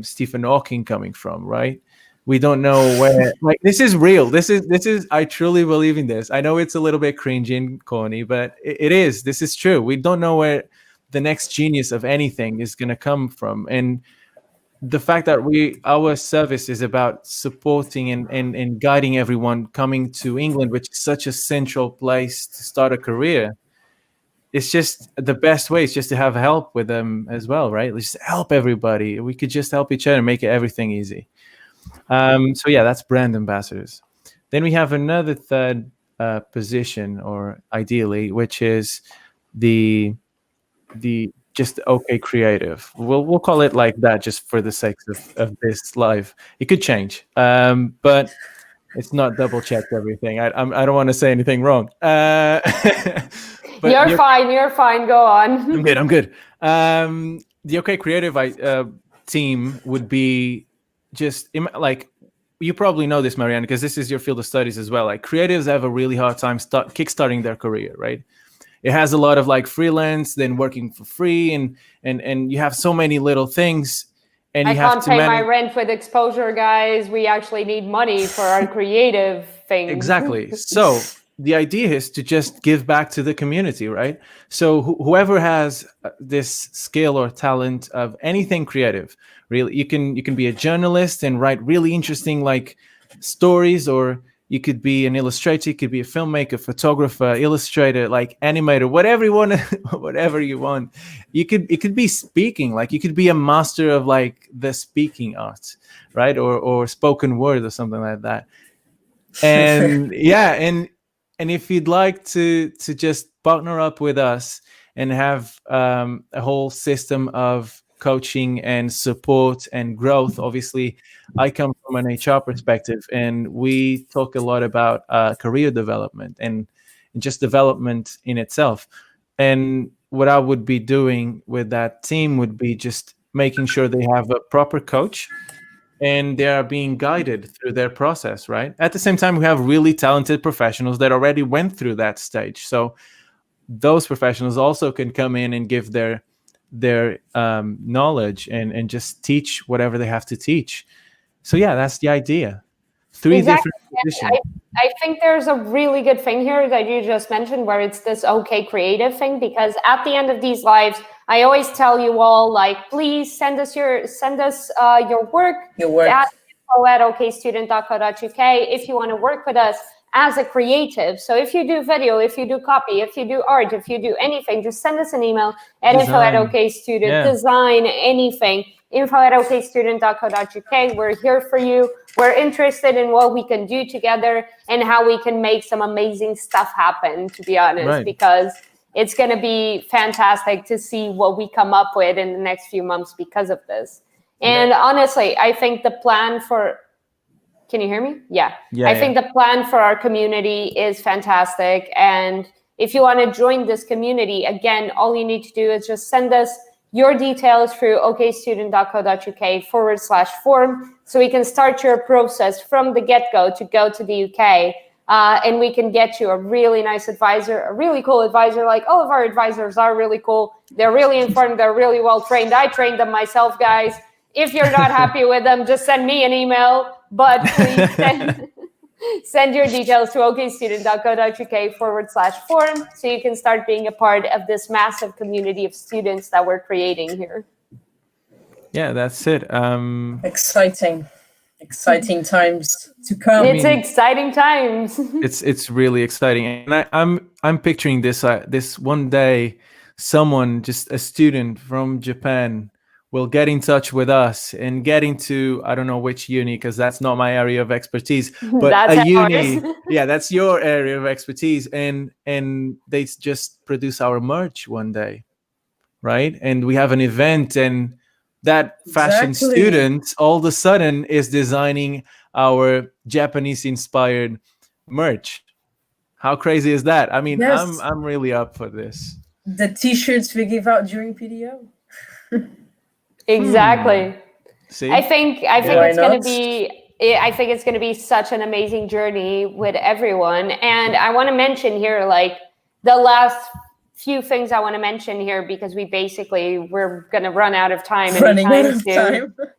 Stephen Hawking coming from, right? We don't know where, like, this is real. This is, I truly believe in this. I know it's a little bit cringy and corny, but it is. This is true. We don't know where the next genius of anything is going to come from. And the fact that our service is about supporting and guiding everyone coming to England, which is such a central place to start a career, it's just the best way is just to have help with them as well, right? Let's just help everybody. We could just help each other and make everything easy. So yeah, that's brand ambassadors. Then we have another third position, or ideally, which is the just okay creative. We'll call it like that just for the sake of this live. It could change, but it's not double checked everything. I don't want to say anything wrong. But you're fine. You're fine. Go on. I'm good. The okay creative team would be just like, you probably know this, Mariana, because this is your field of studies as well. Like, creatives have a really hard time kickstarting their career, right? It has a lot of like freelance, then working for free, and you have so many little things, and I can't pay my rent with exposure, guys. We actually need money for our creative things. Exactly. So the idea is to just give back to the community, right? So whoever has this skill or talent of anything creative, really, you can be a journalist and write really interesting like stories, or you could be an illustrator, you could be a filmmaker, photographer, illustrator, like animator, whatever you want, whatever you want. It could be speaking, like you could be a master of like the speaking art, right? Or spoken word or something like that. And yeah, and if you'd like to just partner up with us and have a whole system of coaching and support and growth, obviously, I come from an HR perspective, and we talk a lot about career development and just development in itself. And what I would be doing with that team would be just making sure they have a proper coach and they are being guided through their process, right? At the same time, we have really talented professionals that already went through that stage. So those professionals also can come in and give their knowledge and just teach whatever they have to teach. So yeah, that's the idea. Three different positions. I think there's a really good thing here that you just mentioned, where it's this okay creative thing, because at the end of these lives, I always tell you all, like, please send us your work. At okstudent.co.uk if you want to work with us. as a creative. So if you do video, if you do copy, if you do art, if you do anything, just send us an email at info@okstudent, design, anything, info@okstudent.co.uk. We're here for you. We're interested in what we can do together and how we can make some amazing stuff happen, to be honest, because it's going to be fantastic to see what we come up with in the next few months because of this. And honestly, I think the plan for... Can you hear me? Yeah. I think the plan for our community is fantastic. And if you want to join this community, again, all you need to do is just send us your details through okstudent.co.uk/form, so we can start your process from the get-go to go to the UK. And we can get you a really nice advisor, a really cool advisor. Like, all of our advisors are really cool. They're really informed. They're really well trained. I trained them myself, guys. If you're not happy with them, just send me an email. But please send your details to okstudent.co.uk/form, so you can start being a part of this massive community of students that we're creating here. Yeah, that's it. Exciting times to come. Exciting times. It's really exciting, and I'm picturing this this one day, someone, just a student from Japan, will get in touch with us and get into, I don't know which uni, because that's not my area of expertise, but a uni. Yeah, that's your area of expertise, and they just produce our merch one day, right? And we have an event, and that fashion student all of a sudden is designing our Japanese inspired merch. How crazy is that? I mean, I'm really up for this. The t-shirts we give out during PDO. Exactly. See? I think it's going to be... I think it's going to be such an amazing journey with everyone. And I want to mention here, like, the last few things I want to mention here, because we're going to run out of time.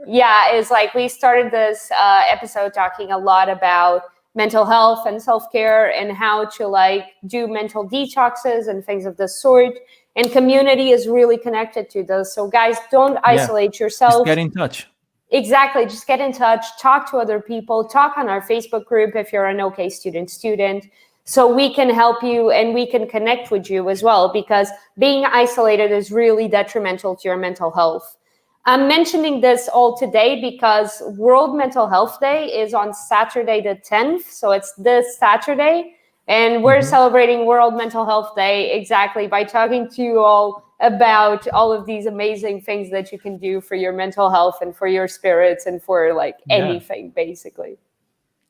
Yeah, is like, we started this episode talking a lot about mental health and self-care and how to like do mental detoxes and things of this sort. And community is really connected to those. So guys, don't isolate yourself. Just get in touch. Exactly. Just get in touch, talk to other people, talk on our Facebook group if you're an OK student, so we can help you and we can connect with you as well, because being isolated is really detrimental to your mental health. I'm mentioning this all today because World Mental Health Day is on Saturday the 10th. So it's this Saturday. And we're celebrating World Mental Health Day exactly by talking to you all about all of these amazing things that you can do for your mental health and for your spirits and for like anything, basically.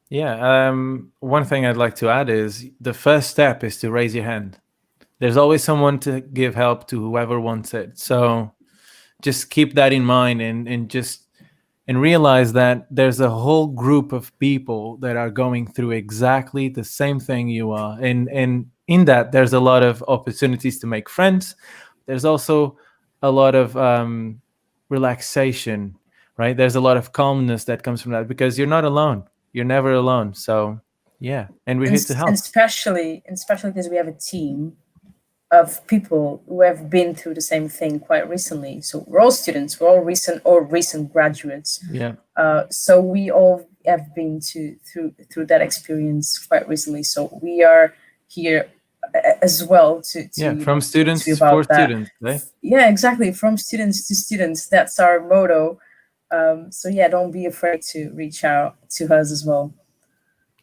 Yeah. One thing I'd like to add is the first step is to raise your hand. There's always someone to give help to whoever wants it. So just keep that in mind and realize that there's a whole group of people that are going through exactly the same thing you are. And in that, there's a lot of opportunities to make friends. There's also a lot of relaxation, right? There's a lot of calmness that comes from that, because you're not alone. You're never alone. So yeah, and we're here to help. And especially because we have a team of people who have been through the same thing quite recently. So we're all students, we're all recent graduates. Yeah. So we all have been through that experience quite recently. So we are here as well to from students for students, right? Yeah, exactly. From students to students. That's our motto. So yeah, don't be afraid to reach out to us as well.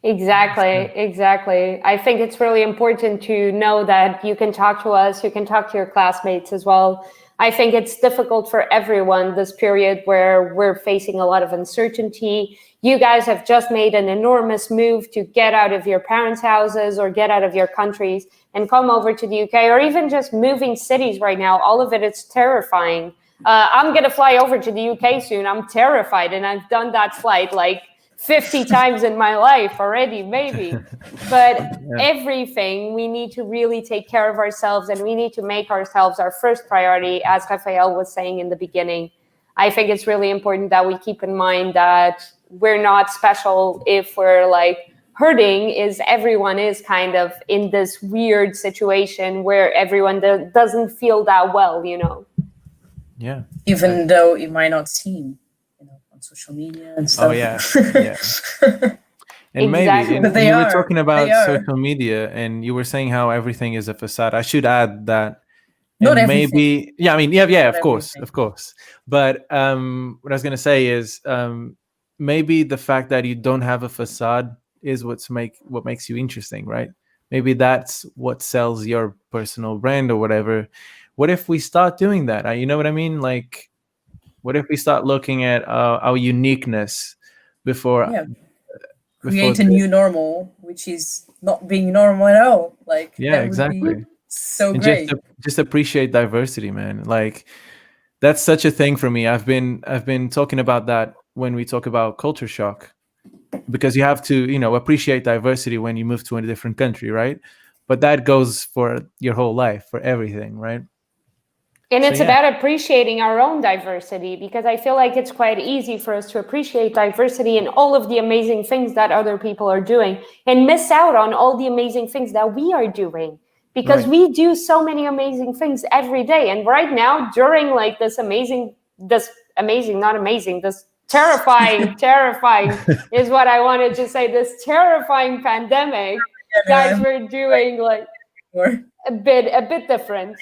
Exactly. I think it's really important to know that you can talk to us, you can talk to your classmates as well. I think it's difficult for everyone this period where we're facing a lot of uncertainty. You guys have just made an enormous move to get out of your parents' houses or get out of your countries and come over to the UK, or even just moving cities right now. All of it is terrifying. I'm going to fly over to the UK soon. I'm terrified, and I've done that flight like 50 times in my life already, maybe. But everything, we need to really take care of ourselves, and we need to make ourselves our first priority, as Rafael was saying in the beginning. I think it's really important that we keep in mind that we're not special if we're like hurting. Is everyone is kind of in this weird situation where everyone doesn't feel that well, you know? Yeah. Even though it might not seem, on social media and stuff. Oh yeah. And Exactly. But and they you were are. talking about They are. social media, and you were saying how everything is a facade. I should add that, Not and everything. maybe, yeah, I mean, yeah, Not of course, everything. of course. But what I was gonna say is, maybe the fact that you don't have a facade is what makes you interesting, right? Maybe that's what sells your personal brand or whatever. What if we start doing that? You know what I mean? Like, what if we start looking at our uniqueness before Yeah. before Create a new normal, which is not being normal at all. Like yeah, that would be exactly. so And great. just appreciate diversity, man. Like, that's such a thing for me. I've been talking about that when we talk about culture shock, because you have to, appreciate diversity when you move to a different country, right? But that goes for your whole life, for everything, right? And So it's yeah. about appreciating our own diversity, because I feel like it's quite easy for us to appreciate diversity and all of the amazing things that other people are doing and miss out on all the amazing things that we are doing, because Right. we do so many amazing things every day. And right now, during like this terrifying is what I wanted to say, this terrifying pandemic, guys, we're doing like a bit different.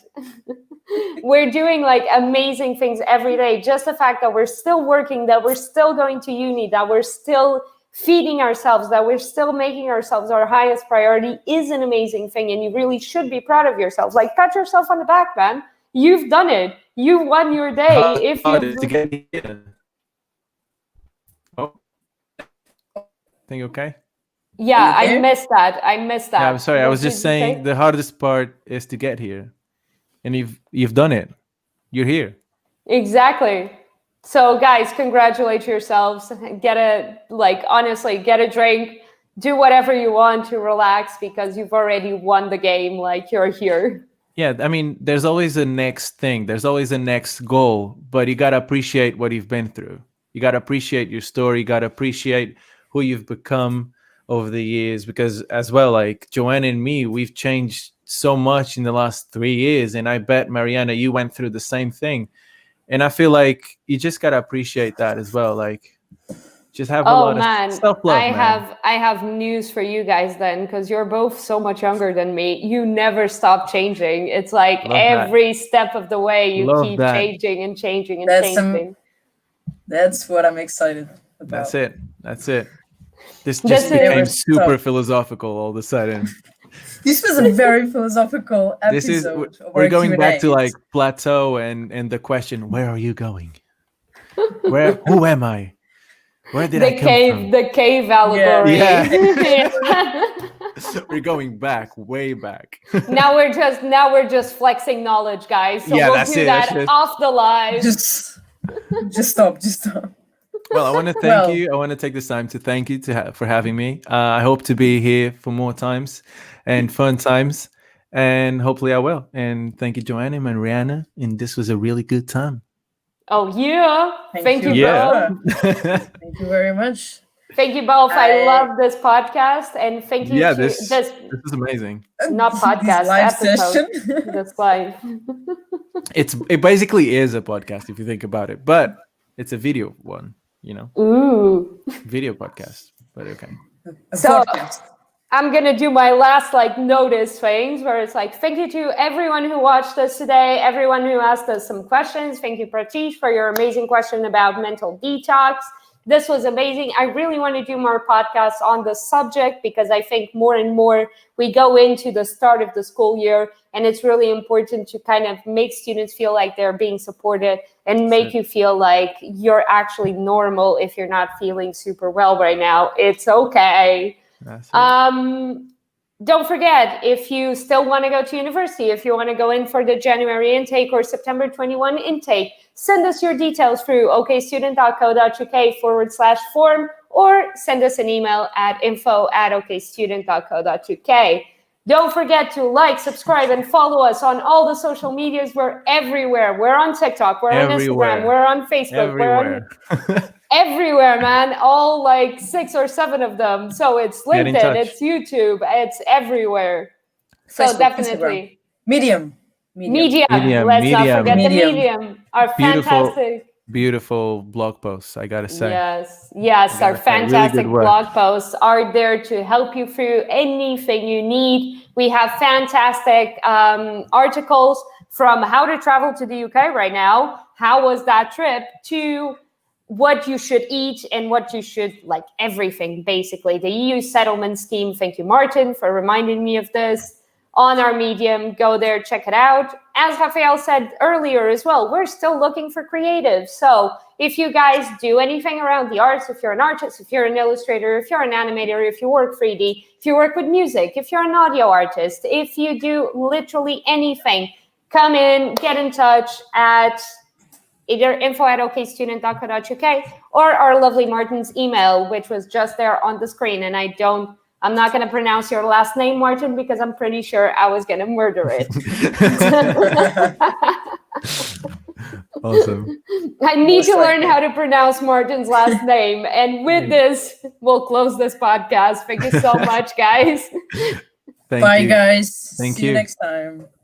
We're doing like amazing things every day. Just the fact that we're still working, that we're still going to uni, that we're still feeding ourselves, that we're still making ourselves our highest priority is an amazing thing. And you really should be proud of yourself. Like, pat yourself on the back, man. You've done it. You've won your day. If you to get here. Oh, think okay? Yeah, Are you I there? missed that. Yeah, I'm sorry. I What was just did you saying say? the hardest part is to get here, and you've done it. You're here. Exactly. So guys, congratulate yourselves. Honestly, get a drink, do whatever you want to relax, because you've already won the game. Like, you're here. Yeah, I mean, there's always a next thing. There's always a next goal, but you got to appreciate what you've been through. You got to appreciate your story. You got to appreciate who you've become over the years, because as well, like Joanna and me, we've changed so much in the last 3 years. And I bet, Mariana, you went through the same thing. And I feel like you just got to appreciate that as well. Like, just have a Oh lot of man, self-love, man. I have news for you guys then, because you're both so much younger than me. You never stop changing. It's like Love that. every step of the way you Love keep that. changing and changing and That's changing. That's what I'm excited about. That's it. That's it. This This just is- became So- super philosophical all of a sudden. This was a very philosophical This is episode. of we're our going back to Q&As. like plateau and the question, where are you going? Who am I? Where did I come from? The cave allegory. Yeah. We're going back, way back. now we're just flexing knowledge, guys. So Yeah, we'll that's do it, that that's it. off the live. Just stop. Well, I want to thank you. I want to take this time to thank you for having me. I hope to be here for more times and fun times, and hopefully I will. And thank you, Joanna and Mariana. And this was a really good time. Oh yeah. Thank you, Yeah. both. Thank you very much. Thank you both. I love this podcast, and thank you to this this is amazing. not This podcast live episode. session. This live. It basically is a podcast if you think about it, but it's a video one, Ooh. video podcast. But okay. A So- podcast. I'm gonna do my last notice things where it's thank you to everyone who watched us today, everyone who asked us some questions. Thank you, Pratish, for your amazing question about mental detox. This was amazing. I really want to do more podcasts on the subject, because I think more and more we go into the start of the school year, and it's really important to kind of make students feel like they're being supported and make you feel like you're actually normal if you're not feeling super well right now. It's okay. That's it. Don't forget, if you still want to go to university, if you want to go in for the January intake or September 21 intake, send us your details through okstudent.co.uk/form, or send us an email at info@okstudent.co.uk. Don't forget to like, subscribe, and follow us on all the social medias. We're everywhere. We're on TikTok. We're on Instagram. We're on Facebook. Everywhere. We're on everywhere, man. All 6 or 7 of them. So it's Get in LinkedIn, touch. it's YouTube, it's everywhere. So Facebook, definitely Medium. Medium. Let's not Medium. forget Medium. the Medium. Our Beautiful. fantastic. beautiful blog posts, I gotta say. Yes, our fantastic really blog posts are there to help you through anything you need. We have fantastic articles from how to travel to the UK right now, how was that trip, to what you should eat and what you should, like everything, basically. The EU settlement scheme, thank you, Martin, for reminding me of this, on our Medium. Go there, check it out. As Rafael said earlier as well, we're still looking for creatives. So if you guys do anything around the arts, if you're an artist, if you're an illustrator, if you're an animator, if you work 3D, if you work with music, if you're an audio artist, if you do literally anything, come in, get in touch at either info@okstudent.co.uk or our lovely Martin's email, which was just there on the screen. And I'm not going to pronounce your last name, Martin, because I'm pretty sure I was going to murder it. Awesome. I need to learn how to pronounce Martin's last name. And with this, we'll close this podcast. Thank you so much, guys. Bye, guys. Thank See you next time.